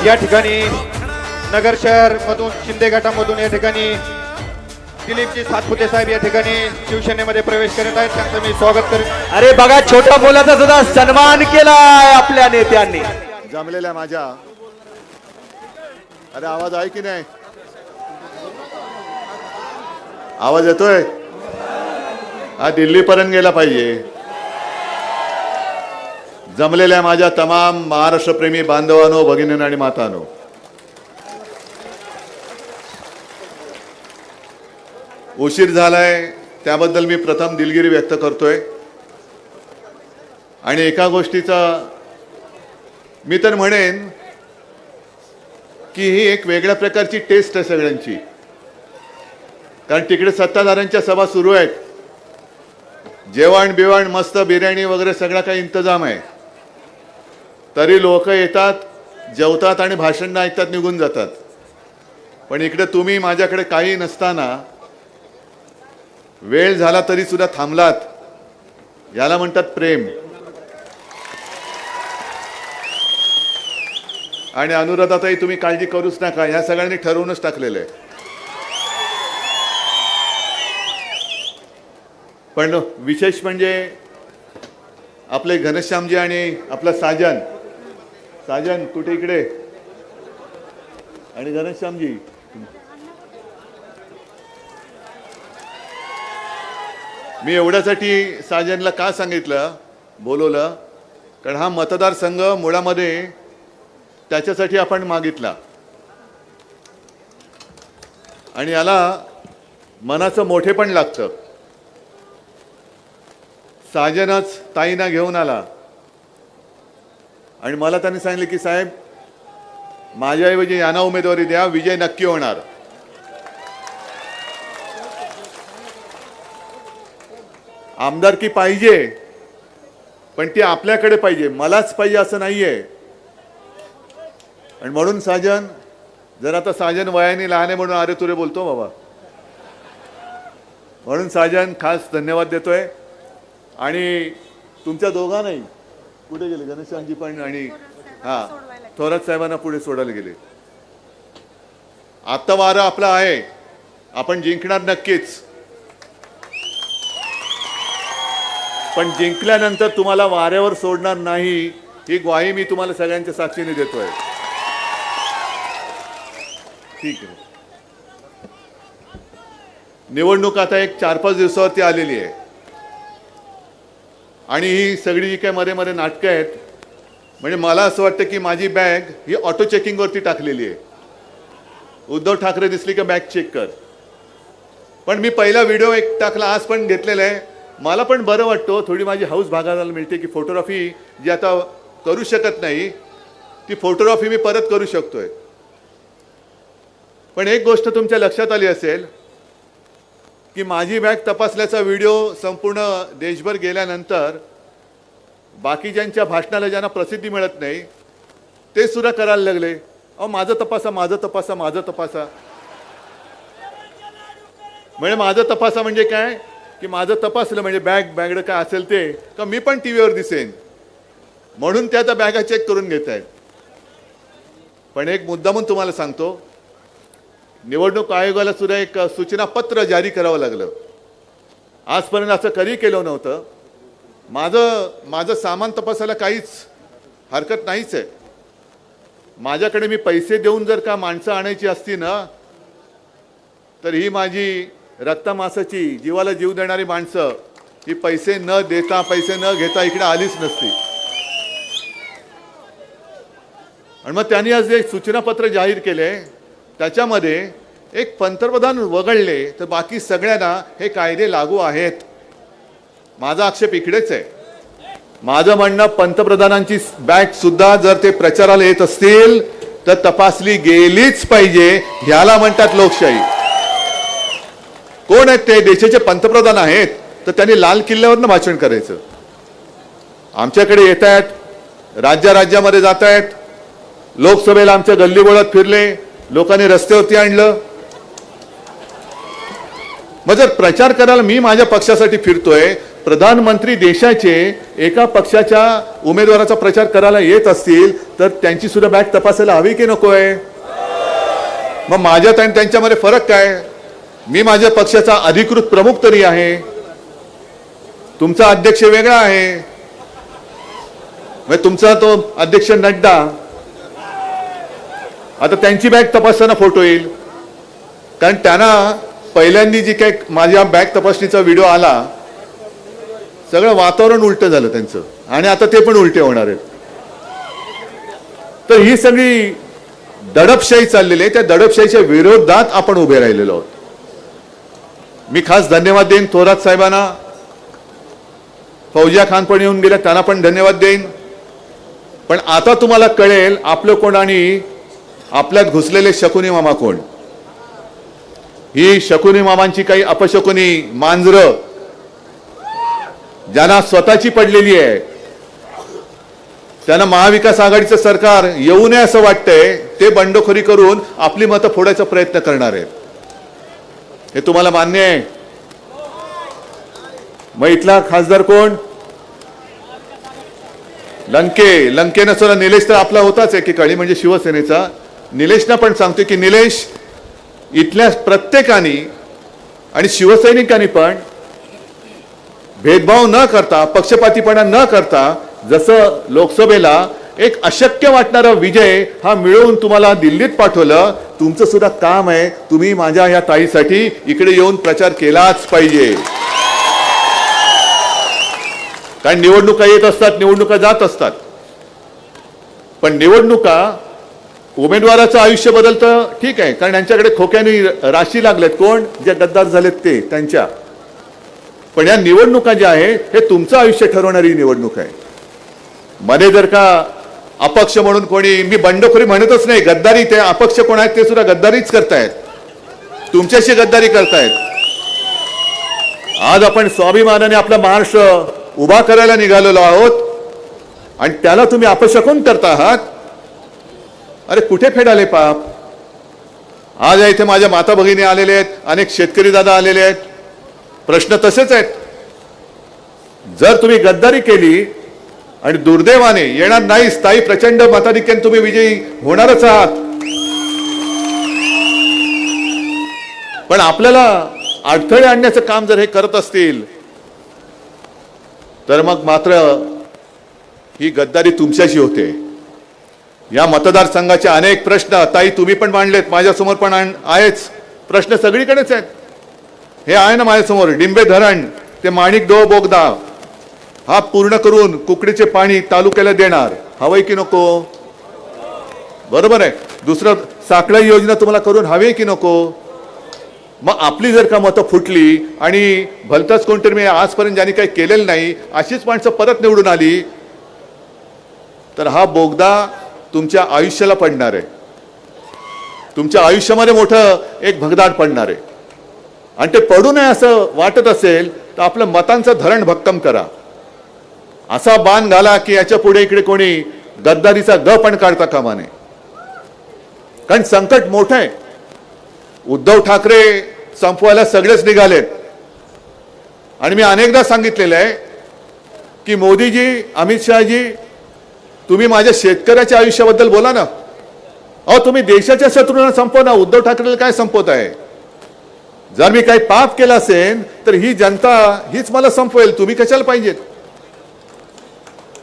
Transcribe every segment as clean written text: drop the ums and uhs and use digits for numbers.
या ठिकाणी नगर शहर मधून शिंदे गटामधून या ठिकाणी दिलीपजी सातपुते साहेब या ठिकाणी शिवसेनेमध्ये प्रवेश करत आहेत, त्यांचं मी स्वागत करतो. अरे बघा, छोट्या मुलाचा सुद्धा सन्मान केलाय आपल्या नेत्यांनी. जमलेल्या माझ्या, अरे आवाज आहे की नाही? आवाज येतोय? हा दिल्ली पर्यंत गेला पाहिजे. जमलेल्या माझ्या तमाम महाराष्ट्रप्रेमी बांधवांनो, भगिनींनो आणि मातांनो, उशीर झालाय त्याबद्दल मी प्रथम दिलगिरी व्यक्त करतोय. आणि एका गोष्टीचा मी तर म्हणेन की ही एक वेगळ्या प्रकारची टेस्ट आहे सगळ्यांची. कारण तिकडे सत्ताधाऱ्यांच्या सभा सुरू आहेत, जेवण बिवण मस्त बिर्याणी वगैरे सगळा काही इंतजाम आहे, तरी लोक येतात, जेवतात आणि भाषण ऐकतात, निघून जातात. पण इकडे तुम्ही माझ्याकडे काही नसताना वेळ झाला तरी सुद्धा थांबलात, याला म्हणतात प्रेम. आणि अनुराधाताई, तुम्ही काळजी करूच नका, ह्या सगळ्यांनी ठरवूनच टाकलेलं आहे. पण विशेष म्हणजे आपले घनश्यामजी आणि आपला साजन कुठे इकडे, आणि घनश्यामजी मी एवढ्यासाठी साजनला का सांगितलं, बोलवलं, कारण हा मतदारसंघ मुळामध्ये त्याच्यासाठी आपण मागितला आणि याला मनाचं मोठेपण लागतं. साजनच ताईंना घेऊन आला आणि मला त्यांनी सांगितले की साहेब, माझ्याऐवजी यांना उमेदवारी द्या, विजय नक्की होणार. आमदारकी पाहिजे, पण ती आपल्याकडे पाहिजे, मलाच पाहिजे असं नाहीये. आणि म्हणून साजन, जर आता साजन वयाने लहान आहे म्हणून अरे तुरे बोलतो बाबा, म्हणून साजन खास धन्यवाद देतोय. आणि तुमच्या दोघांनाही, कुठे गेले घनश्यामजी पण, आणि हा थोरात साहेबांना पुढे सोडायला गेले. आता वारं आपलं आहे, आपण जिंकणार नक्कीच, पण जिंकल्यानंतर तुम्हाला वाऱ्यावर सोडणार नाही, ही ग्वाही मी तुम्हाला सगळ्यांच्या साक्षीने देतोय. ठीक आहे. निवडणूक आता एक 4-5 दिवसावरती आलेली आहे आणि ही सगळी जी काय मध्ये मध्ये नाटकं आहेत, म्हणजे मला असं वाटतं की माझी बॅग ही ऑटो चेकिंगवरती टाकलेली आहे. उद्धव ठाकरे दिसली का बॅग चेक कर. पण मी पहिला व्हिडिओ एक टाकला, आज पण घेतलेला आहे. मला पण बरं वाटतं, थोडी माझी हौस भागायला मिळते की फोटोग्राफी जी आता करू शकत नाही ती फोटोग्राफी मी परत करू शकतोय. पण एक गोष्ट तुमच्या लक्षात आली असेल की माझी बॅग तपासल्याचा व्हिडिओ संपूर्ण देशभर गेल्यानंतर बाकीच्यांच्या भाषणाला ज्यांना प्रसिद्धी मिळत नाही ते सुद्धा करायला लागले, अहो माझं तपासा, माझं तपासा, माझं तपासा. म्हणजे माझं तपासा म्हणजे काय की माझं तपासलं म्हणजे बॅगडं काय असेल ते का मी पण टीव्हीवर दिसेन, म्हणून त्या आता बॅगा चेक करून घेत आहेत. पण एक मुद्दा म्हणून तुम्हाला सांगतो, निवडणूक आयोगाला सुद्धा एक सूचना पत्र जारी करावं लागलं. आजपर्यंत असं कधी केलं नव्हतं. माझं सामान तपासायला काहीच हरकत नाहीच आहे. माझ्याकडे मी पैसे देऊन जर का माणसं आणायची असती ना, तर ही माझी रक्तमासाची जीवाला जीव देणारी माणसं ही पैसे न देता, पैसे न घेता इकडे आलीच नसती. आणि मग त्यांनी आज एक सूचनापत्र जाहीर केले, त्याच्यामध्ये एक पंतप्रधान वगळले तर बाकी सगळ्यांना हे कायदे लागू आहेत. माझा आक्षेप इकडेच आहे. माझं म्हणणं, पंतप्रधानांची बॅग सुद्धा जर ते प्रचाराला येत असतील तर तपासली गेलीच पाहिजे. ह्याला म्हणतात लोकशाही. कोण आहेत ते? देशाचे पंतप्रधान आहेत तर त्यांनी लाल किल्ल्यावरनं भाषण करायचं. आमच्याकडे येत आहेत, राज्यामध्ये जात आहेत, लोकसभेला आमच्या गल्लीबोळात फिरले, लोकांनी रस्त्यावरती आणलं. मग जर प्रचार करायला मी माझ्या पक्षासाठी फिरतोय, प्रधानमंत्री देशाचे एका पक्षाच्या उमेदवाराचा प्रचार करायला येत असतील तर त्यांची सुद्धा बॅग तपासायला हवी की नकोय? मग माझ्यात आणि त्यांच्यामध्ये फरक काय? मी माझ्या पक्षाचा अधिकृत प्रमुख तरी आहे, तुमचा अध्यक्ष वेगळा आहे. मग तुमचा तो अध्यक्ष नड्डा, आता त्यांची बॅग तपासताना फोटो येईल, कारण त्यांना पहिल्यांदा जी काही माझ्या बॅग तपासणीचा व्हिडिओ आला, सगळं वातावरण उलटं झालं त्यांचं, आणि आता ते पण उलटे होणार आहेत. तर ही सगळी दडपशाही चाललेली आहे. त्या दडपशाहीच्या विरोधात आपण उभे राहिलेलो आहोत. मी खास धन्यवाद देईन थोरात साहेबांना, फौजिया खान पण येऊन गेल्या, त्यांना पण धन्यवाद देईन. पण आता तुम्हाला कळेल आपलं कोण आणि आपल्यात घुसलेले शकुनी मामा कोण. ही शकुनी मामांची काही अपशकुनी मांजरं ज्यांना स्वतःची पडलेली आहे, त्यांना महाविकास आघाडीचं सरकार येऊ नये असं वाटतंय, ते बंडखोरी करून आपली मतं फोडायचा प्रयत्न करणार आहेत. हे तुम्हाला मान्य आहे? मग इथला खासदार कोण? लंके नसला निलेश तर आपला होताच एकेकाळी, म्हणजे शिवसेनेचा. निलेशना पण सांगतोय की निलेश, इथल्या प्रत्येकाने आणि शिवसैनिकांनी पण भेदभाव न करता, पक्षपातीपणा न करता, जसं लोकसभेला एक अशक्य वाटणारा विजय हा मिळवून तुम्हाला दिल्लीत पाठवलं, तुमचं सुद्धा काम आहे, तुम्ही माझ्या या ताईसाठी इकडे येऊन प्रचार केलाच पाहिजे. कारण निवडणुका येत असतात, निवडणुका जात असतात, पण निवडणुका उमेदवाराचं आयुष्य बदलतं, ठीक आहे, कारण यांच्याकडे खोक्याने राशी लागलेत, कोण? जे गद्दार झालेत ते, त्यांच्या. पण या निवडणुका ज्या आहे हे तुमचं आयुष्य ठरवणारी निवडणूक आहे. मध्ये जर का अपक्ष म्हणून कोणी, मी बंडखोरी म्हणतच नाही, गद्दारी, ते अपक्ष कोण आहेत ते सुद्धा गद्दारीच करतायत, तुमच्याशी गद्दारी करतायत. आज आपण स्वाभिमानाने आपला महाराष्ट्र उभा करायला निघालेलो आहोत आणि त्याला तुम्ही अपशकुन करता आहात. अरे कुठे फेडाले पाप? आज इथे माझ्या माता भगिनी आलेले आहेत, अनेक शेतकरी दादा आलेले आहेत. प्रश्न तसेच आहेत. जर तुम्ही गद्दारी केली आणि दुर्दैवाने येणार नाही, स्थायी प्रचंड मताधिक्याने तुम्ही विजयी होणारच आहात, पण आपल्याला अडथळे आणण्याचं काम जर हे करत असतील तर मग मात्र ही गद्दारी तुमच्याशी होते. या मतदारसंघाचे अनेक प्रश्न ताई तुम्ही पण मांडलेत, माझ्यासमोर पण आहेच. प्रश्न सगळीकडेच आहेत. हे आहे ना माझ्यासमोर, डिंबे धरण ते माणिकडोह बोगदा हा पूर्ण करून कुकडीचे पाणी तालुक्याला देणार, हवंय की नको? बरोबर आहे. दुसरं साखळी योजना तुम्हाला करून हवी की नको? मग आपली जर का मतं फुटली आणि भलताच कोणतरी मी आजपर्यंत ज्यांनी काही केलेलं नाही अशीच माणसं परत निवडून आली तर हा बोगदा तुमच्या आयुष्याला पडणार आहे, तुमच्या आयुष्यामध्ये मोठं एक भगदाड पडणार आहे. आणि ते पडू नये असं वाटत असेल तर आपलं मतांचं धरण भक्कम करा. असा बाण घाला की याच्या पुढे इकडे कोणी गद्दारीचा ग पण काढता कामा नये. कारण संकट मोठं आहे. उद्धव ठाकरे संपवायला सगळेच निघालेत आणि मी अनेकदा सांगितलेलं आहे की मोदीजी, अमित शहाजी, तुम्ही माझ्या शेतकऱ्याच्या आयुष्याबद्दल बोला ना. अहो तुम्ही देशाच्या शत्रूंना संपवना, उद्धव ठाकरेला काय संपवत आहे? जर मी काही पाप केलं असेल तर ही जनता हीच मला संपवेल, तुम्ही कशाला पाहिजेत?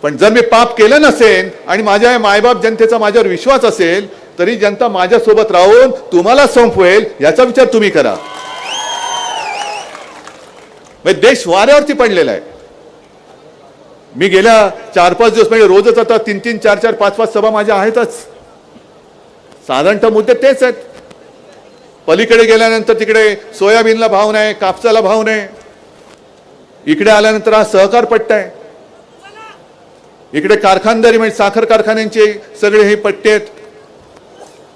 पण जर मी पाप केलं नसेल आणि माझ्या मायबाप जनतेचा माझ्यावर विश्वास असेल तरी जनता माझ्यासोबत राहून तुम्हाला संपवेल, याचा विचार तुम्ही करा. देश वाऱ्यावरती पडलेला आहे. मी गेल्या 4-5 दिवस म्हणजे रोजच आता 3-3, 4-4, 5-5 सभा माझ्या आहेतच. साधारणतः मुद्दे तेच आहेत. पलीकडे गेल्यानंतर तिकडे सोयाबीनला भाव नाही, कापसाला भाव नाही. इकडे आल्यानंतर हा सहकार पट्टा आहे. इकडे कारखानदारी म्हणजे साखर कारखान्यांचे सगळे हे पट्टे आहेत.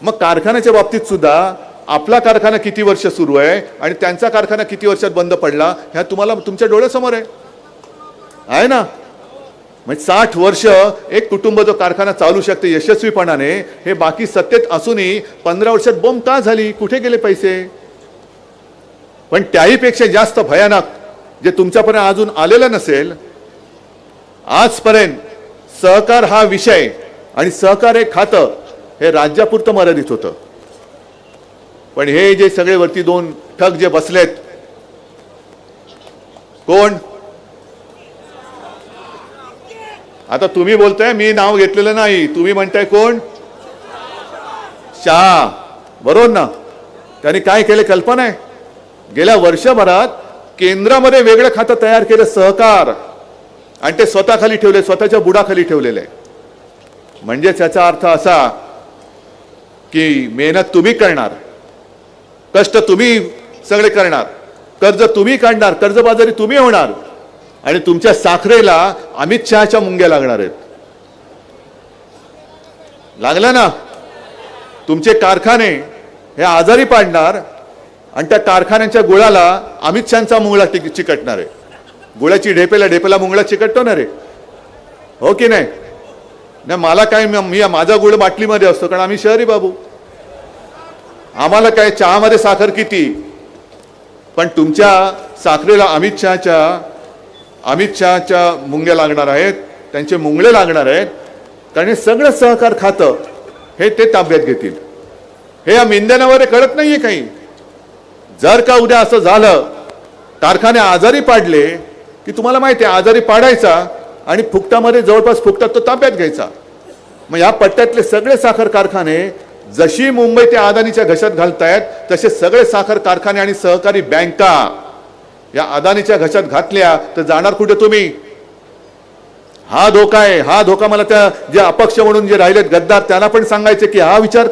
मग कारखान्याच्या बाबतीत सुद्धा आपला कारखाना किती वर्ष सुरू आहे आणि त्यांचा कारखाना किती वर्षात बंद पडला ह्या तुम्हाला तुमच्या डोळ्यासमोर आहे ना. म्हणजे 60 वर्ष एक कुटुंब जो कारखाना चालू शकते यशस्वीपणाने, हे बाकी सत्तेत असूनही 15 वर्षात बोंब का झाली? कुठे गेले पैसे? पण त्याहीपेक्षा जास्त भयानक जे तुमच्यापर्यंत अजून आलेलं नसेल, आजपर्यंत सहकार हा विषय आणि सहकार हे खातं हे राज्यापुरतं मर्यादित होतं. पण हे जे सगळे वरती दोन ठग जे बसलेत, कोण? आता तुम्ही बोलताय मी नाव घेतलेलं नाही, तुम्ही म्हणताय कोण? शहा, बरोबर ना? त्यांनी काय केले कल्पना आहे? गेल्या वर्षभरात केंद्रामध्ये वेगळं खातं तयार केलं सहकार, आणि ते स्वतःखाली ठेवले, स्वतःच्या बुडाखाली ठेवलेले. म्हणजे त्याचा अर्थ असा की मेहनत तुम्ही करणार, कष्ट तुम्ही सगळे करणार, कर्ज तुम्ही काढणार, कर्जबाजारी तुम्ही होणार, आणि तुमच्या साखरेला अमित शहाच्या मुंग्या लागणार आहेत. लागला ना? तुमचे कारखाने हे आजारी पाडणार आणि त्या कारखान्यांच्या गुळाला अमित शहाचा मुंगळा चिकटणार आहे. गुळाची ढेपेला मुंगळा चिकटतो ना रे, हो की नाही? नाही मला काय, मी माझा गुळ बाटलीमध्ये असतो कारण आम्ही शहरी बाबू, आम्हाला काय चहामध्ये साखर किती, पण तुमच्या साखरेला अमित शहाच्या मुंग्या लागणार आहेत, त्यांचे मुंगळे लागणार आहेत. कारण हे सगळं सहकार खातं हे ते ताब्यात घेतील. हे या मिंद्यानावर कळत नाहीये काही. जर का उद्या असं झालं, कारखाने आजारी पाडले की तुम्हाला माहिती आहे आजारी पाडायचा आणि फुकटामध्ये जवळपास फुकटात तो ताब्यात घ्यायचा. मग या पट्ट्यातले सगळे साखर कारखाने जशी मुंबई ते अदानीच्या घशात घालतायत तसे सगळे साखर कारखाने आणि सहकारी बँका या अदानीच्या घशात घातल्या तर जाणार कुठे तुम्ही? हा धोका आहे. हा धोका मला त्या जे अपक्ष म्हणून जे राहिलेत गद्दार त्यांना पण सांगायचे की हा विचार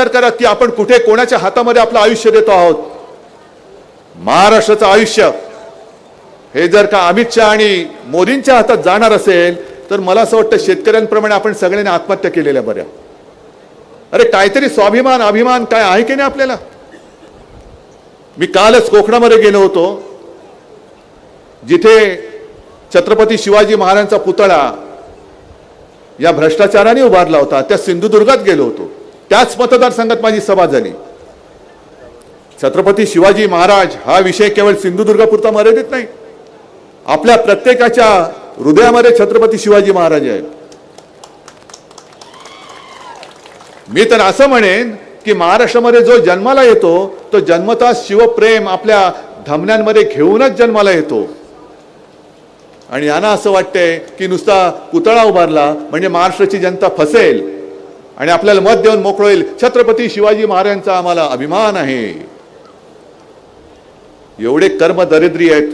करा की आपण कुठे कोणाच्या हातामध्ये आपलं आयुष्य देतो आहोत. महाराष्ट्राचं आयुष्य हे जर का अमित शहा आणि मोदींच्या हातात जाणार असेल तर मला असं वाटतं शेतकऱ्यांप्रमाणे आपण सगळ्यांनी आत्महत्या केलेल्या बऱ्या. अरे काहीतरी स्वाभिमान अभिमान काय आहे की नाही आपल्याला? मी कालच कोकणामध्ये गेलो होतो, जिथे छत्रपती शिवाजी महाराजांचा पुतळा या भ्रष्टाचाराने उभारला होता. त्या सिंधुदुर्गात गेलो होतो, त्याच मतदारसंघात माझी सभा झाली. छत्रपती शिवाजी महाराज हा विषय केवळ सिंधुदुर्गापुरता मर्यादित नाही, आपल्या प्रत्येकाच्या हृदयामध्ये छत्रपती शिवाजी महाराज आहेत. मी तर असं म्हणेन की महाराष्ट्रामध्ये जो जन्माला येतो तो जन्मतः शिवप्रेम आपल्या धमन्यांमध्ये घेऊनच जन्माला येतो. आणि यांना असं वाटतंय की नुसता पुतळा उभारला म्हणजे महाराष्ट्राची जनता फसेल आणि आपल्याला मत देऊन मोकळं होईल. छत्रपती शिवाजी महाराजांचा आम्हाला अभिमान आहे. एवढे कर्म दरिद्री आहेत,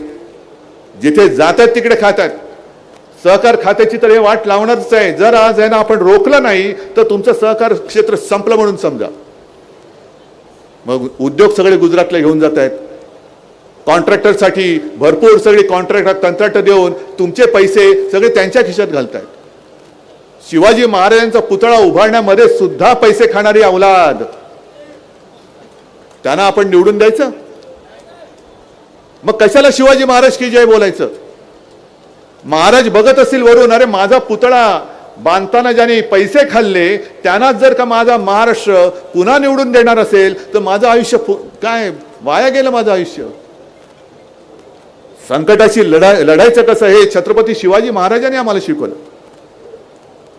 जिथे जातात तिकडे खातात. सहकार खात्याची तर हे वाट लावणारच आहे. जर आज आहे ना आपण रोखलं नाही तर तुमचं सहकार क्षेत्र संपलं म्हणून समजा. मग उद्योग सगळे गुजरातला घेऊन जात आहेत. कॉन्ट्रॅक्टरसाठी भरपूर सगळी कंत्राट देऊन तुमचे पैसे सगळे त्यांच्या खिशात घालतायत. शिवाजी महाराजांचा पुतळा उभारण्यामध्ये सुद्धा पैसे खाणारी अवलाद, त्यांना आपण निवडून द्यायचं? मग कशाला शिवाजी महाराज की जय बोलायचं? महाराज बघत असतील वरून, अरे माझा पुतळा बांधताना ज्याने पैसे खाल्ले त्यांनाच जर का माझा महाराष्ट्र पुन्हा निवडून देणार असेल तर माझं आयुष्य काय वाया गेलं माझं आयुष्य. संकटाशी लढायचं कसं हे छत्रपती शिवाजी महाराजांनी आम्हाला शिकवलं.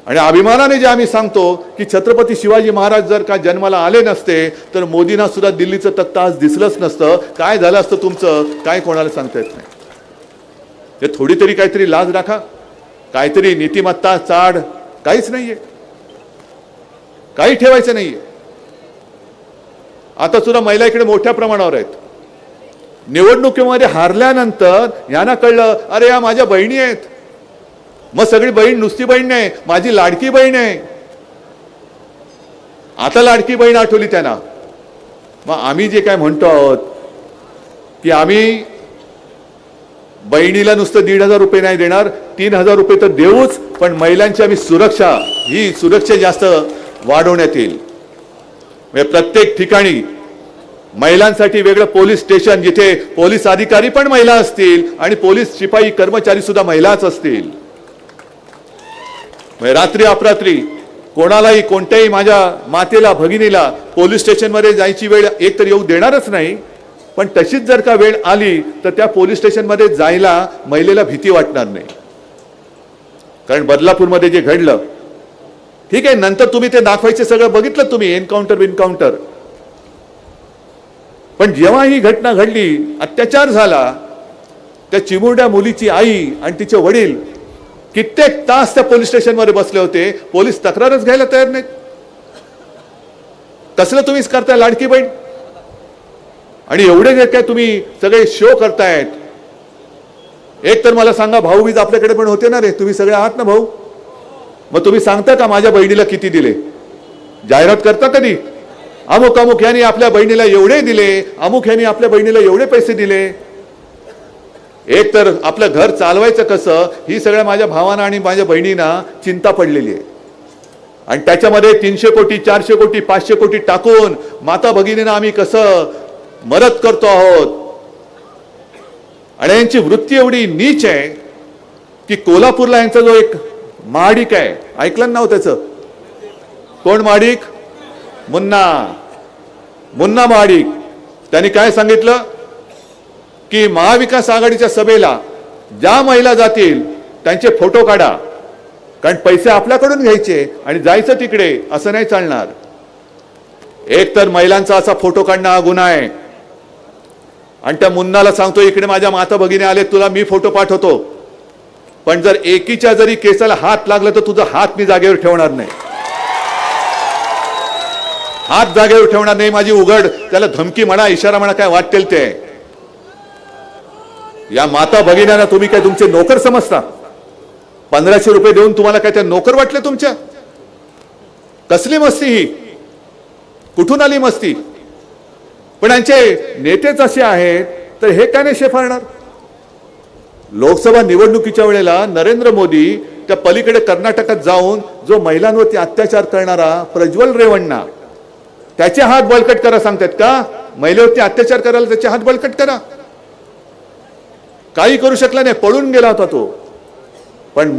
आणि अभिमानाने जे आम्ही सांगतो की छत्रपती शिवाजी महाराज जर का जन्माला आले नसते तर मोदींना सुद्धा दिल्लीचं तख्त आज दिसलंच नसतं. काय झालं असतं तुमचं काय कोणाला सांगता येत नाही. हे थोडी तरी काहीतरी लाज राखा, काहीतरी नीतिमत्ता चाड काहीच नाहीये, काही ठेवायचं नाहीये. आता सुद्धा महिला इकडे मोठ्या प्रमाणावर आहेत. निवडणुकीमध्ये हारल्यानंतर यांना कळलं अरे या माझ्या बहिणी आहेत. मग सगळी बहीण नुसती बहीण नाही, माझी लाडकी बहीण आहे. आता लाडकी बहीण आठवली त्यांना. मग आम्ही जे काय म्हणतो आहोत की आम्ही बहिणीला नुसतं 1,500 रुपये नाही देणार, 3,000 रुपये तर देऊच, पण महिलांची आम्ही सुरक्षा जास्त वाढवण्यात येईल. म्हणजे प्रत्येक ठिकाणी महिलांसाठी वेगळं पोलीस स्टेशन, जिथे पोलीस अधिकारी पण महिला असतील आणि पोलीस शिपाई कर्मचारी सुद्धा महिलाच असतील. रात्री अपरात्री कोणालाही कोणत्याही माझ्या मातेला भगिनीला पोलीस स्टेशनमध्ये जायची वेळ एक तर येऊ देणारच नाही, पण तशीच जर का वेळ आली तर त्या पोलीस स्टेशनमध्ये जायला महिलेला भीती वाटणार नाही. कारण बदलापूरमध्ये जे घडलं, ठीक आहे, नंतर तुम्ही ते दाखवायचे सगळं बघितलं तुम्ही, एन्काउंटर, पण जेव्हा ही घटना घडली, अत्याचार झाला, त्या चिमुरड्या मुलीची आई आणि तिचे वडील कित्येक तास त्या पोलीस स्टेशनमध्ये बसले होते. पोलीस तक्रारच घ्यायला तयार नाहीत. कसलं तुम्हीच करताय लाडकी बहीण? आणि एवढे जे काय तुम्ही सगळे शो करतायत, एक तर मला सांगा, भाऊबीज आपल्याकडे पण होते ना रे, तुम्ही सगळे आहात ना भाऊ, मग तुम्ही सांगता का माझ्या बहिणीला किती दिले? जाहिरात करता कधी? अमुक यांनी आपल्या बहिणीला एवढे दिले, अमुक यांनी आपल्या बहिणीला एवढे पैसे दिले. एक तर आपलं घर चालवायचं कसं, ही सगळ्या माझ्या भावांना आणि माझ्या बहिणींना चिंता पडलेली आहे. आणि त्याच्यामध्ये 300 कोटी 400 कोटी 500 कोटी टाकून माता भगिनींना आम्ही कसं मदत करतो आहोत. आणि यांची वृत्ती एवढी नीच आहे की कोल्हापूरला यांचा जो एक महाडिक आहे, ऐकलं नाव त्याचं? कोण महाडिक? मुन्ना महाडिक. त्यांनी काय सांगितलं की महाविकास आघाडीच्या सभेला ज्या महिला जातील त्यांचे फोटो काढा, कारण पैसे आपल्याकडून घ्यायचे आणि जायचं तिकडे, असं नाही चालणार. एक तर महिलांचा असा फोटो काढणं हा गुन्हा आहे. आणि त्या मुन्नाला सांगतो, इकडे माझ्या माता भगिनी आले, तुला मी फोटो पाठवतो, पण जर एकीच्या जरी केसाला हात लागला तर तुझा हात मी जागेवर ठेवणार नाही. हात जागेवर ठेवणार नाही. माझी उघड त्याला धमकी म्हणा, इशारा म्हणा, काय वाटेल ते. या माता भगिन्यांना तुम्ही काय तुमचे नोकर समजता? 1500 रुपये देऊन तुम्हाला काय त्या नोकर वाटले तुमच्या? कसली मस्ती ही? कुठून आली मस्ती? पण यांचे नेतेच असे आहेत तर हे काय नाही शेफारणार? लोकसभा निवडणुकीच्या वेळेला नरेंद्र मोदी त्या पलीकडे कर्नाटकात जाऊन जो महिलांवरती अत्याचार करणारा प्रज्वल रेवण्णा, त्याचे हात बळकट करा सांगतात का? महिलेवरती अत्याचार करायला त्याचे हात बळकट करा? काही करू शकला नाही, पळून गेला होता तो. पण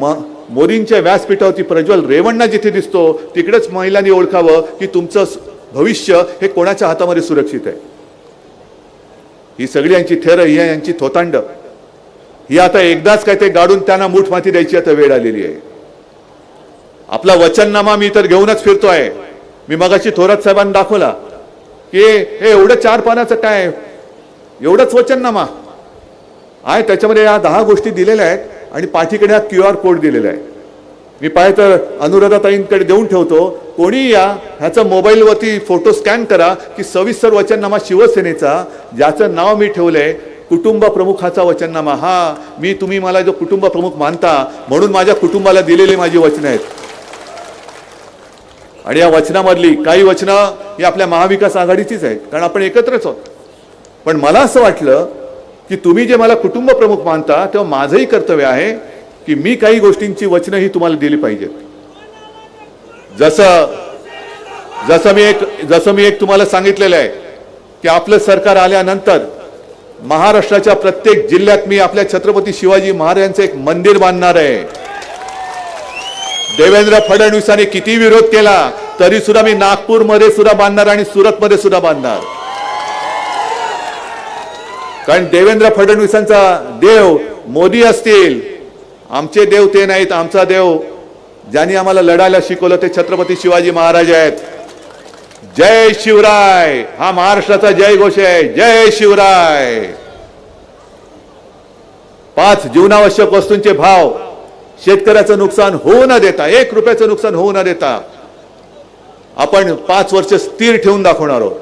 मोदींच्या व्यासपीठावरती प्रज्वल रेवण्णा जिथे दिसतो तिकडेच महिलांनी ओळखावं की तुमचं भविष्य हे कोणाच्या हातामध्ये सुरक्षित आहे. ही सगळी यांची थेर, ही यांची थोतांड, ही आता एकदाच काय ते गाडून त्यांना मूठ माती द्यायची आता वेळ आलेली आहे. आपला वचननामा मी तर घेऊनच फिरतोय. मी मगाशी थोरात साहेबांना दाखवला की हे एवढं 4 पानाचं काय, एवढंच वचननामा आहे. त्याच्यामध्ये या 10 गोष्टी दिलेल्या आहेत आणि पाठीकडे हा QR कोड दिलेला आहे. मी पाहिजे तर अनुराधाताईंकडे देऊन ठेवतो. कोणी या ह्याचा मोबाईलवरती फोटो स्कॅन करा की सविस्तर वचननामा शिवसेनेचा, ज्याचं नाव मी ठेवलंय कुटुंब प्रमुखाचा वचननामा. हा, तुम्ही मला जो कुटुंब प्रमुख मानता म्हणून माझ्या कुटुंबाला दिलेली माझी वचनं आहेत. आणि या वचनामधली काही वचनं ही आपल्या महाविकास आघाडीचीच आहेत, कारण आपण एकत्रच आहोत. पण मला असं वाटलं की तुम्ही जे मला कुटुंब प्रमुख मानता तेव्हा माझंही कर्तव्य आहे की मी काही गोष्टींची वचनं ही तुम्हाला दिली पाहिजेत. जसं मी एक तुम्हाला सांगितलेलं आहे की आपलं सरकार आल्यानंतर महाराष्ट्राच्या प्रत्येक जिल्ह्यात मी आपल्या छत्रपती शिवाजी महाराजांचं एक मंदिर बांधणार आहे. देवेंद्र फडणवीसांनी किती विरोध केला तरी सुद्धा मी नागपूरमध्ये सुद्धा बांधणार आणि सुरतमध्ये सुद्धा बांधणार. कारण देवेंद्र फडणवीसांचा देव मोदी असतील, आमचे देव ते नाहीत. आमचा देव ज्यांनी आम्हाला लढायला शिकवलं ते छत्रपती शिवाजी महाराज आहेत. जय शिवराय हा महाराष्ट्राचा जय घोष आहे. जय शिवराय. 5 जीवनावश्यक वस्तूंचे भाव शेतकऱ्याचं नुकसान होऊ न देता, 1 रुपयाचं नुकसान होऊ न देता आपण 5 वर्ष स्थिर ठेवून दाखवणार आहोत.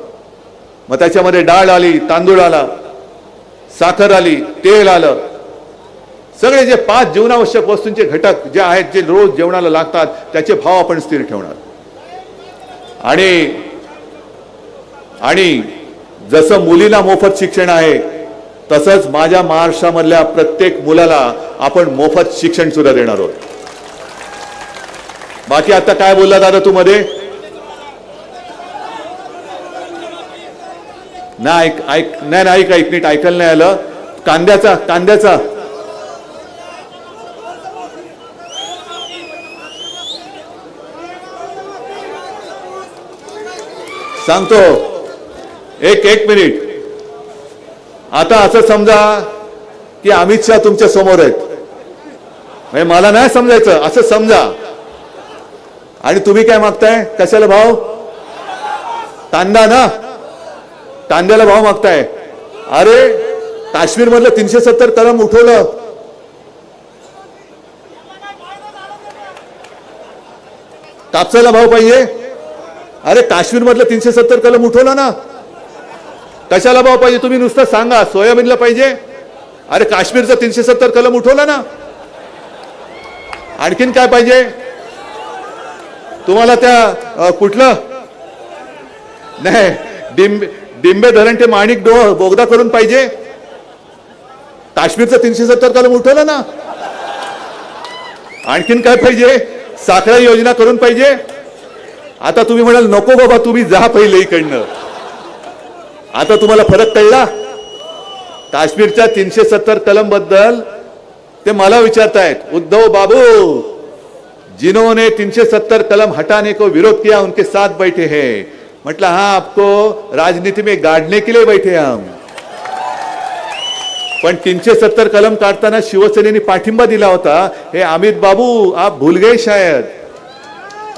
मग त्याच्यामध्ये डाळ आली, तांदूळ आला, साखर आली, तेल आलं, सगळे जे 5 जीवनावश्यक वस्तूंचे घटक जे आहेत, जे रोज जेवणाला लागतात, त्याचे भाव आपण स्थिर ठेवणार. आणि जसं मुलीला मोफत शिक्षण आहे तसंच माझ्या महाराष्ट्रामधल्या प्रत्येक मुलाला आपण मोफत शिक्षण सुद्धा देणार आहोत. बाकी आता काय बोलला दादा तू मध्ये? नाही ऐक नीट ऐकायला नाही आलं. कांद्याचा सांगतो, एक मिनिट. आता असं समजा की अमित शहा तुमच्या समोर आहेत, म्हणजे मला नाही समजायचं असं समजा, आणि तुम्ही काय मागताय? कशाला भाव? कांदा ना, कांद्याला भाव मागताय. अरे काश्मीर मधलं 370 कलम उठवलं, कापसाला भाव पाहिजे. अरे काश्मीर मधलं 370 कलम उठवलं ना, कशाला भाव पाहिजे? तुम्ही नुसतं सांगा. सोयाबीनला पाहिजे, अरे काश्मीरचं 370 कलम उठवलं ना, आणखीन काय पाहिजे तुम्हाला? त्या कुठलं नाही, डिंबे धरण ते माणिक बोगदा करून पाहिजे. काश्मीरचं 370 कलम उठवलं ना, आणखीन काय पाहिजे? साखळा योजना करून पाहिजे. आता तुम्ही म्हणाल नको बाबा, तुम्ही जा पहिले इकडनं. आता तुम्हाला फरक कळला? काश्मीरच्या 370 कलम बद्दल ते मला विचारतायत, उद्धव बाबू जिन्होंने 370 कलम हटाने को विरोध किया उनके साथ बैठे हैं. मतलब हाँ, आपको राजनीति में गाड़ने के लिए बैठे हम. पण 370 कलम काढताना शिवसेनेने पाठिंबा दिला होता. हे अमित बाबू आप भूल गए शायद.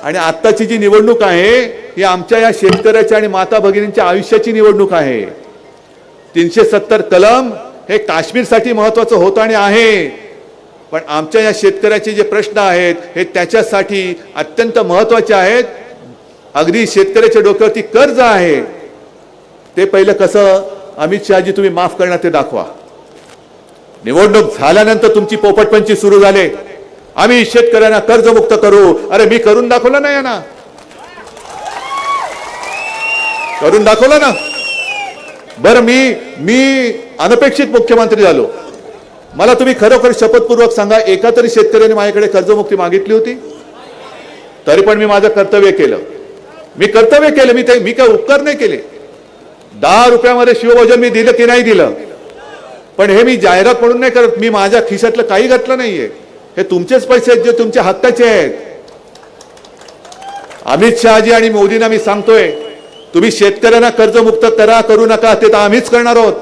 आणि आत्ताची जी निवडणूक आहे ही आमच्या या शेतकऱ्याच्या आणि माता भगिनींच्या आयुष्याची निवडणूक आहे. 370 कलम हे काश्मीरसाठी महत्वाचं होतं आणि आहे, पण आमच्या या शेतकऱ्याचे जे प्रश्न आहेत हे त्याच्यासाठी अत्यंत महत्वाचे आहेत. अगदी शेतकऱ्याच्या डोक्यावरती कर्ज आहे, ते पहिलं कसं अमित शहाजी तुम्ही माफ करणार ते दाखवा. निवडणूक झाल्यानंतर तुमची पोपटपंची सुरू झाले, आम्ही शेतकऱ्यांना कर्जमुक्त करू. अरे मी करून दाखवलं ना, यांना करून दाखवलं ना. बरं मी अनपेक्षित मुख्यमंत्री झालो. मला तुम्ही खरोखर शपथपूर्वक सांगा, एका तरी शेतकऱ्याने माझ्याकडे कर्जमुक्ती मागितली होती? तरी पण मी माझं कर्तव्य केलं. मी काय उपकार नाही केले. 10 रुपयामध्ये शिवभोजन मी दिलं की नाही दिलं, पण हे मी जाहिरात म्हणून नाही करत. मी माझ्या खिशातलं काही घातलं नाहीये. हे तुमचेच पैसे आहेत, जे तुमच्या हक्काचे आहेत. अमित शहाजी आणि मोदींना मी सांगतोय, तुम्ही शेतकऱ्यांना कर्जमुक्त करा, करू नका ते तर आम्हीच करणार आहोत.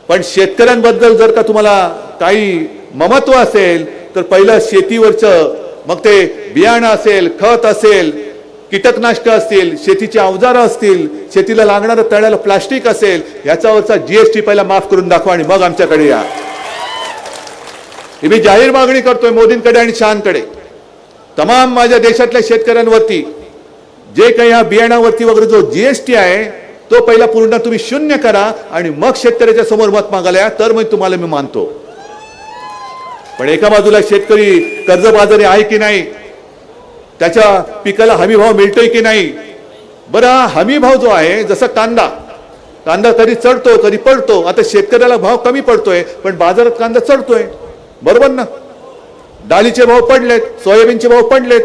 पण शेतकऱ्यांबद्दल जर का तुम्हाला काही ममत्व असेल तर पहिलं शेतीवरचं, मग ते बियाणं असेल, खत असेल, कीटकनाशक असतील, शेतीची अवजारं असतील, शेतीला लागणारं तळ्याला प्लास्टिक असेल, याच्यावरचा जीएसटी पहिला माफ करून दाखवा आणि मग आमच्याकडे या. मी जाहीर मागणी करतोय मोदींकडे आणि शहांकडे. तमाम माझ्या देशातल्या शेतकऱ्यांवरती जे काही या बियाणावरती वगैरे जो जीएसटी आहे तो पहिला पूर्ण तुम्ही शून्य करा आणि मग शेतकऱ्याच्या समोर मत मागायला या, तर मग तुम्हाला मी मानतो. पण एका बाजूला शेतकरी कर्जबाजारी आहे की नाही, त्याच्या पिकाला हमी भाव मिळतोय की नाही. बरं, हमी भाव जो आहे, जसं कांदा कधी चढतो कधी पडतो. आता शेतकऱ्याला भाव कमी पडतोय पण बाजारात कांदा चढतोय, बरोबर ना. डाळीचे भाव पडलेत, सोयाबीनचे भाव पडलेत.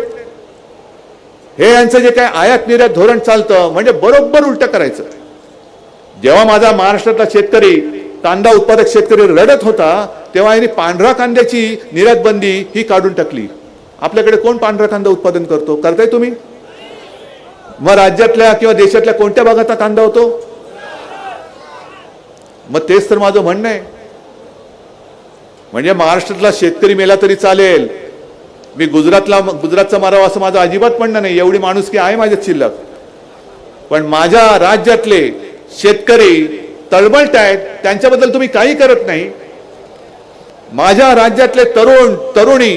हे यांचं जे काय आयात निर्यात धोरण चालतं म्हणजे बरोबर उलट करायचं. जेव्हा माझा महाराष्ट्रातला शेतकरी, कांदा उत्पादक शेतकरी रडत होता, तेव्हा यांनी पांढरा कांद्याची निर्यात बंदी ही काढून टाकली. आपल्याकडे कोण पांढरा कांदा उत्पादन करतो? करताय तुम्ही? मग राज्यातल्या किंवा देशातल्या कोणत्या भागाचा कांदा होतो? मग तेच तर माझं म्हणणं आहे. म्हणजे महाराष्ट्रातला शेतकरी मेला तरी चालेल, मी गुजरातचा मारावा असं माझं अजिबात म्हणणं नाही. एवढी माणुसकी आहे माझ्यात शिल्लक. पण माझ्या राज्यातले शेतकरी तळमळत आहेत, त्यांच्याबद्दल तुम्ही काही करत नाही. माझ्या राज्यातले तरुणी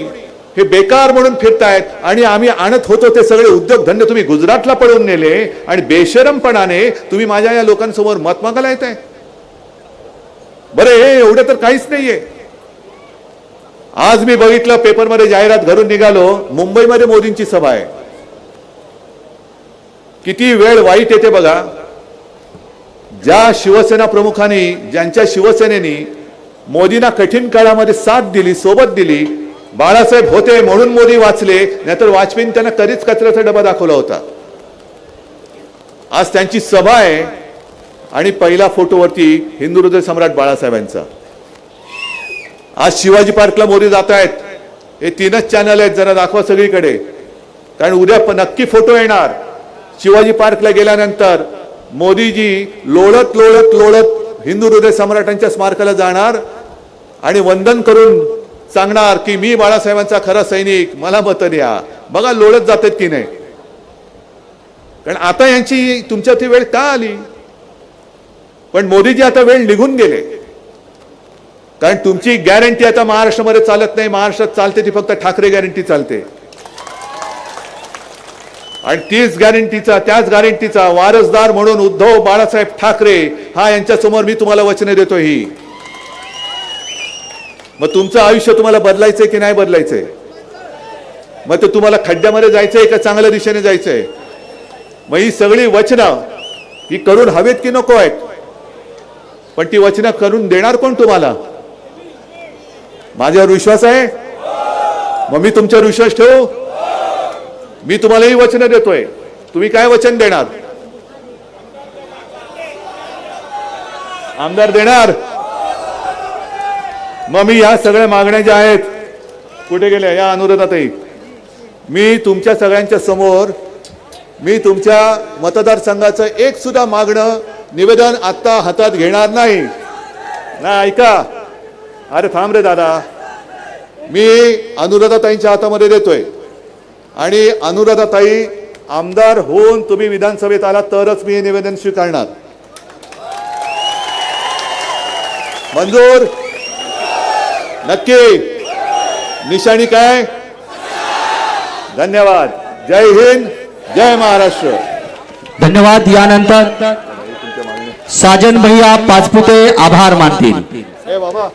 हे बेकार म्हणून फिरतायत आणि आम्ही आणत होतो ते सगळे उद्योगधंदे तुम्ही गुजरातला पळवून नेले आणि बेशरमपणाने तुम्ही माझ्या या लोकांसमोर मत मागायला येत आहे. बरं, हे एवढं तर काहीच नाहीये. आज मी बघितलं पेपरमध्ये जाहिरात, घरून निघालो, मुंबईमध्ये मोदींची सभा आहे. किती वेळ वाईट येते बघा. ज्या शिवसेना प्रमुखांनी, ज्यांच्या शिवसेनेनी मोदींना कठीण काळामध्ये साथ दिली, सोबत दिली, बाळासाहेब होते म्हणून मोदी वाचले, नाहीतर वाजपेयींनी त्यांना कधीच कचऱ्याचा डबा दाखवला होता. आज त्यांची सभा आहे आणि पहिला फोटोवरती हिंदू हृदय सम्राट बाळासाहेबांचा. आज शिवाजी पार्कला मोदी जात आहेत. हे 3च चॅनल आहेत, जरा दाखवा सगळीकडे, कारण उद्या नक्की फोटो येणार. शिवाजी पार्कला गेल्यानंतर मोदीजी लोळत लोळत लोळत हिंदू हृदय सम्राटांच्या स्मारकाला जाणार आणि वंदन करून सांगणार की मी बाळासाहेबांचा खरा सैनिक, मला मत द्या. बघा लोळत जातात की नाही. कारण आता यांची तुमच्यावरती वेळ का आली. पण मोदीजी आता वेळ निघून गेले. कारण तुमची गॅरंटी आता महाराष्ट्रामध्ये चालत नाही. महाराष्ट्रात चालते ती फक्त ठाकरे गॅरंटी चालते. आणि त्याच गॅरंटीचा वारसदार म्हणून उद्धव बाळासाहेब ठाकरे हा यांच्या समोर मी तुम्हाला वचने देतो. ही मग तुमचं आयुष्य तुम्हाला बदलायचंय की नाही बदलायचंय. मग ते तुम्हाला खड्ड्यामध्ये जायचंय का चांगल्या दिशेने जायचंय. मग ही सगळी वचनं ही करून हवेत की नको आहेत. पण ती वचनं करून देणार कोण तुम्हाला. माझ्यावर विश्वास आहे. मग मी तुमच्यावर विश्वास ठेवू. मी तुम्हाला ही वचनं देतोय. तुम्ही काय वचन देणार. आमदार देणार. मग मी या सगळ्या मागण्या ज्या आहेत कुठे गेल्या या अनुरोधातही मी तुमच्या सगळ्यांच्या समोर मी तुमच्या मतदारसंघाचं एक सुद्धा मागणं निवेदन आता हातात घेणार नाही. ना ऐका. अरे थांब रे दादा. मी अनुराधाताईंच्या हातामध्ये देतोय आणि अनुराधाताई आमदार होऊन तुम्ही विधानसभेत आला तरच मी हे निवेदन स्वीकारणार. मंजूर. नक्की. निशाणी काय. धन्यवाद. जय हिंद जय महाराष्ट्र. धन्यवाद. यानंतर साजन भैया पाचपुते आभार मानतील. ए बाबा